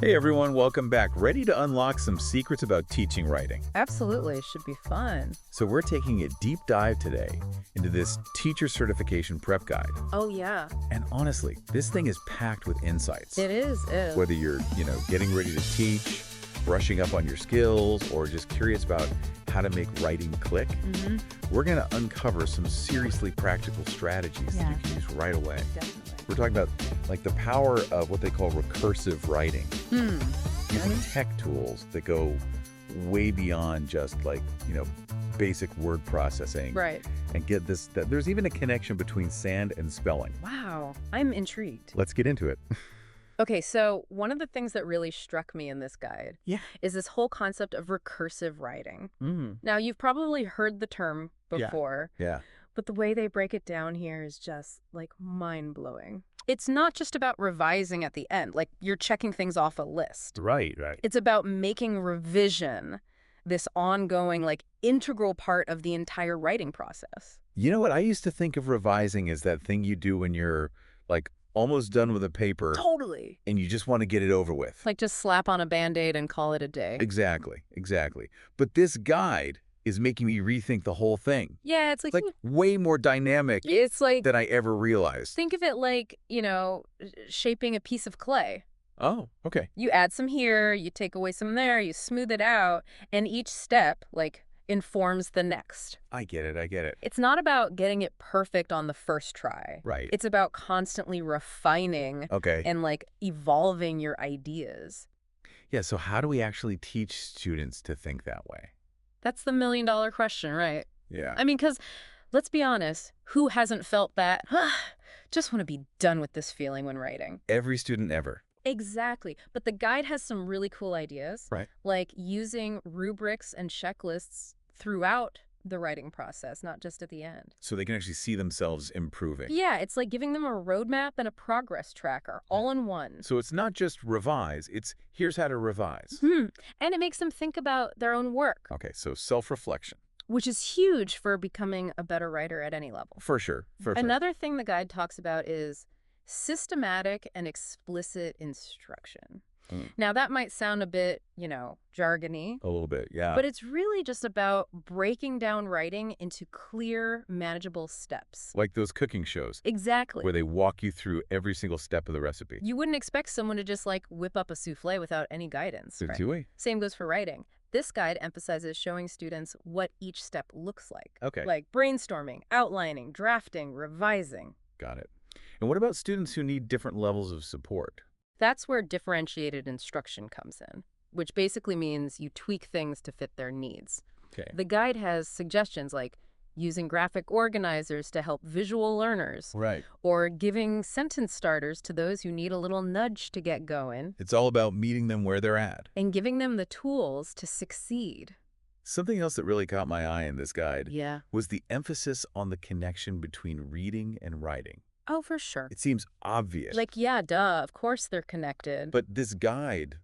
Hey everyone, welcome back. Ready to unlock some secrets about teaching writing? Absolutely. Should be fun. So we're taking a deep dive today into this teacher certification prep guide. Oh, yeah. And honestly, this thing is packed with insights. It is. Whether you're, getting ready to teach, brushing up on your skills, or just curious about how to make writing click, we're going to uncover some seriously practical strategies that you can use right away. Definitely. We're talking about like the power of what they call recursive writing. Using tech tools that go way beyond just basic word processing. Right. And get this, that there's even a connection between sand and spelling. Wow. I'm intrigued. Let's get into it. Okay, so one of the things that really struck me in this guide is this whole concept of recursive writing. Now, you've probably heard the term before. Yeah. But the way they break it down here is just, mind-blowing. It's not just about revising at the end, like you're checking things off a list. Right. It's about making revision this ongoing, integral part of the entire writing process. You know what? I used to think of revising as that thing you do when you're, almost done with a paper. Totally. And you just want to get it over with. Like just slap on a Band-Aid and call it a day. Exactly. But this guide is making me rethink the whole thing. Yeah, it's like way more dynamic than I ever realized. Think of it like, shaping a piece of clay. Oh, okay. You add some here, you take away some there, you smooth it out, and each step, informs the next. I get it. It's not about getting it perfect on the first try. Right. It's about constantly refining and, evolving your ideas. Yeah, so how do we actually teach students to think that way? That's the million-dollar question, right? Yeah. I mean, because let's be honest, who hasn't felt that, just want to be done with this feeling when writing? Every student ever. Exactly. But the guide has some really cool ideas. Right. Like using rubrics and checklists throughout the writing process, not just at the end. So they can actually see themselves improving. Yeah, it's like giving them a roadmap and a progress tracker all in one. So it's not just revise, it's here's how to revise. And it makes them think about their own work. Okay, so self-reflection. Which is huge for becoming a better writer at any level. For sure. Another thing the guide talks about is systematic and explicit instruction. Now, that might sound a bit, jargony. A little bit, yeah. But it's really just about breaking down writing into clear, manageable steps. Like those cooking shows. Exactly. Where they walk you through every single step of the recipe. You wouldn't expect someone to just, whip up a souffle without any guidance. Right? Do we? Same goes for writing. This guide emphasizes showing students what each step looks like. Okay. Like brainstorming, outlining, drafting, revising. Got it. And what about students who need different levels of support? That's where differentiated instruction comes in, which basically means you tweak things to fit their needs. Okay. The guide has suggestions like using graphic organizers to help visual learners. Right. Or giving sentence starters to those who need a little nudge to get going. It's all about meeting them where they're at. And giving them the tools to succeed. Something else that really caught my eye in this guide was the emphasis on the connection between reading and writing. Oh, for sure. It seems obvious. Yeah, duh, of course they're connected. But this guide,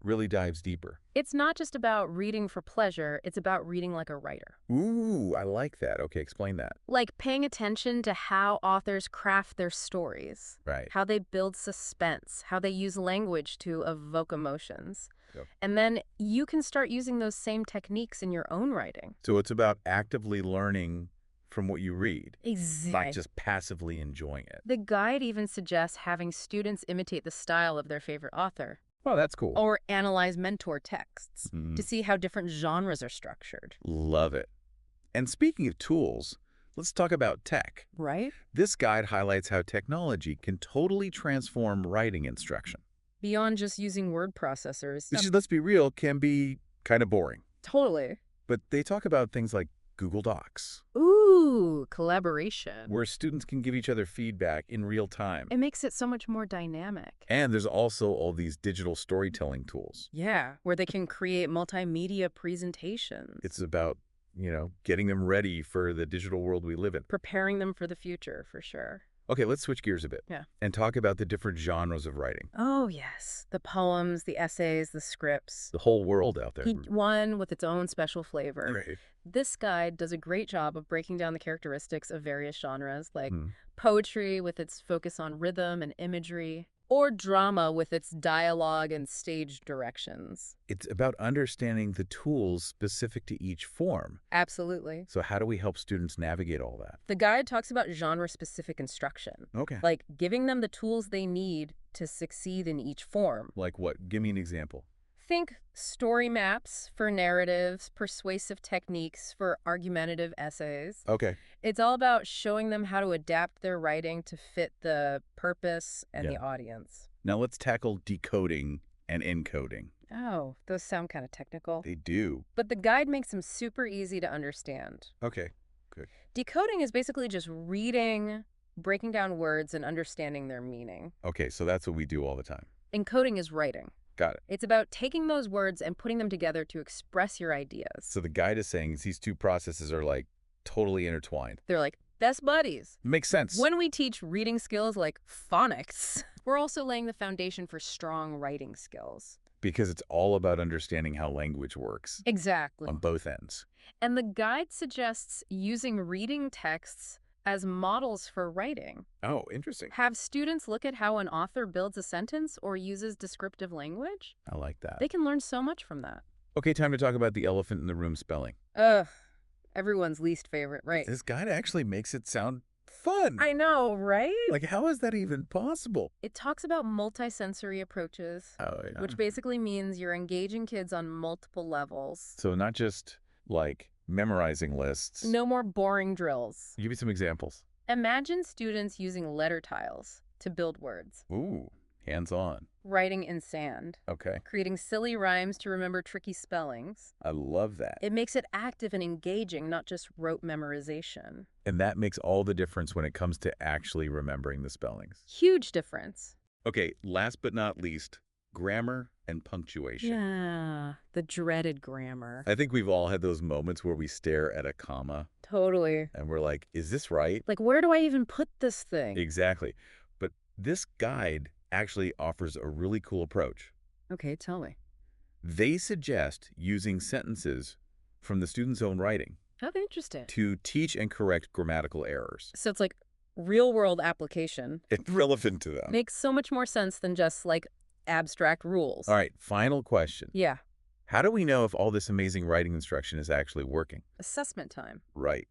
really dives deeper. It's not just about reading for pleasure, it's about reading like a writer. Ooh, I like that. Okay, explain that. Like paying attention to how authors craft their stories. Right. How they build suspense, how they use language to evoke emotions. Yep. And then you can start using those same techniques in your own writing. So it's about actively learning from what you read. Exactly. Not just passively enjoying it. The guide even suggests having students imitate the style of their favorite author. Oh, that's cool. Or analyze mentor texts to see how different genres are structured. Love it. And speaking of tools, let's talk about tech. Right? This guide highlights how technology can totally transform writing instruction. Beyond just using word processors. Which, let's be real, can be kind of boring. Totally. But they talk about things like Google Docs. Ooh, collaboration. Where students can give each other feedback in real time. It makes it so much more dynamic. And there's also all these digital storytelling tools. Yeah, where they can create multimedia presentations. It's about, getting them ready for the digital world we live in. Preparing them for the future, for sure. Okay, let's switch gears a bit. Yeah. And talk about the different genres of writing. Oh, yes. The poems, the essays, the scripts. The whole world out there. Each one with its own special flavor. Right. This guide does a great job of breaking down the characteristics of various genres, like poetry with its focus on rhythm and imagery, Or drama with its dialogue and stage directions. It's about understanding the tools specific to each form. Absolutely. So how do we help students navigate all that? The guide talks about genre-specific instruction. Okay. Like giving them the tools they need to succeed in each form. Like what? Give me an example. Think story maps for narratives, persuasive techniques for argumentative essays. Okay. It's all about showing them how to adapt their writing to fit the purpose and the audience. Now let's tackle decoding and encoding. Oh, those sound kind of technical. They do. But the guide makes them super easy to understand. Okay, good. Decoding is basically just reading, breaking down words, and understanding their meaning. Okay, so that's what we do all the time. Encoding is writing. Got it. It's about taking those words and putting them together to express your ideas. So the guide is saying these two processes are like totally intertwined. They're like best buddies. Makes sense. When we teach reading skills like phonics, we're also laying the foundation for strong writing skills. Because it's all about understanding how language works. Exactly. On both ends. And the guide suggests using reading texts as models for writing. Oh, interesting. Have students look at how an author builds a sentence or uses descriptive language. I like that. They can learn so much from that. Okay, time to talk about the elephant in the room spelling. Ugh, everyone's least favorite, right? This guide actually makes it sound fun. I know, right? Like, how is that even possible? It talks about multisensory approaches, which basically means you're engaging kids on multiple levels. So not just, like, memorizing lists. No more boring drills. Give me some examples. Imagine students using letter tiles to build words. Ooh, hands-on. Writing in sand. Okay. Creating silly rhymes to remember tricky spellings. I love that. It makes it active and engaging, not just rote memorization. And that makes all the difference when it comes to actually remembering the spellings. Huge difference. Okay, last but not least, grammar and punctuation. Yeah, the dreaded grammar. I think we've all had those moments where we stare at a comma. Totally. And we're like, is this right? Like, where do I even put this thing? Exactly. But this guide actually offers a really cool approach. Okay, tell me. They suggest using sentences from the student's own writing. Oh, interesting. To teach and correct grammatical errors. So it's like real-world application. It's relevant to them. Makes so much more sense than just, like, abstract rules. All right, final question. Yeah. How do we know if all this amazing writing instruction is actually working? Assessment time. Right.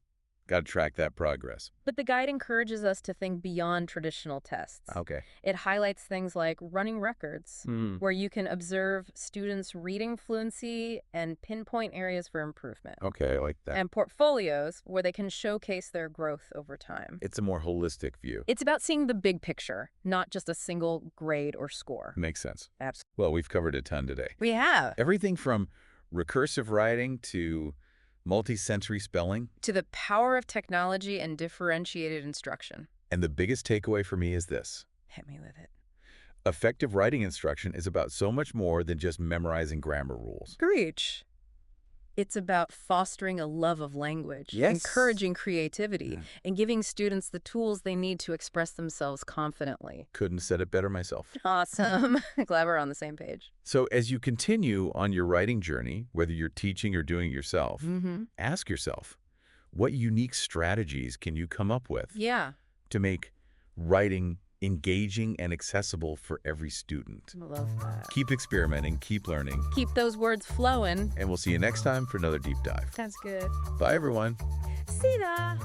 Got to track that progress. But the guide encourages us to think beyond traditional tests. Okay. It highlights things like running records, where you can observe students' reading fluency and pinpoint areas for improvement. Okay, I like that. And portfolios, where they can showcase their growth over time. It's a more holistic view. It's about seeing the big picture, not just a single grade or score. Makes sense. Absolutely. Well, we've covered a ton today. We have. Everything from recursive writing to multi-sensory spelling. To the power of technology and differentiated instruction. And the biggest takeaway for me is this. Hit me with it. Effective writing instruction is about so much more than just memorizing grammar rules. Preach. It's about fostering a love of language, encouraging creativity, and giving students the tools they need to express themselves confidently. Couldn't have said it better myself. Awesome. Glad we're on the same page. So as you continue on your writing journey, whether you're teaching or doing it yourself, ask yourself, what unique strategies can you come up with to make writing engaging and accessible for every student? I love that. Keep experimenting, keep learning. Keep those words flowing. And we'll see you next time for another deep dive. Sounds good. Bye, everyone. See ya.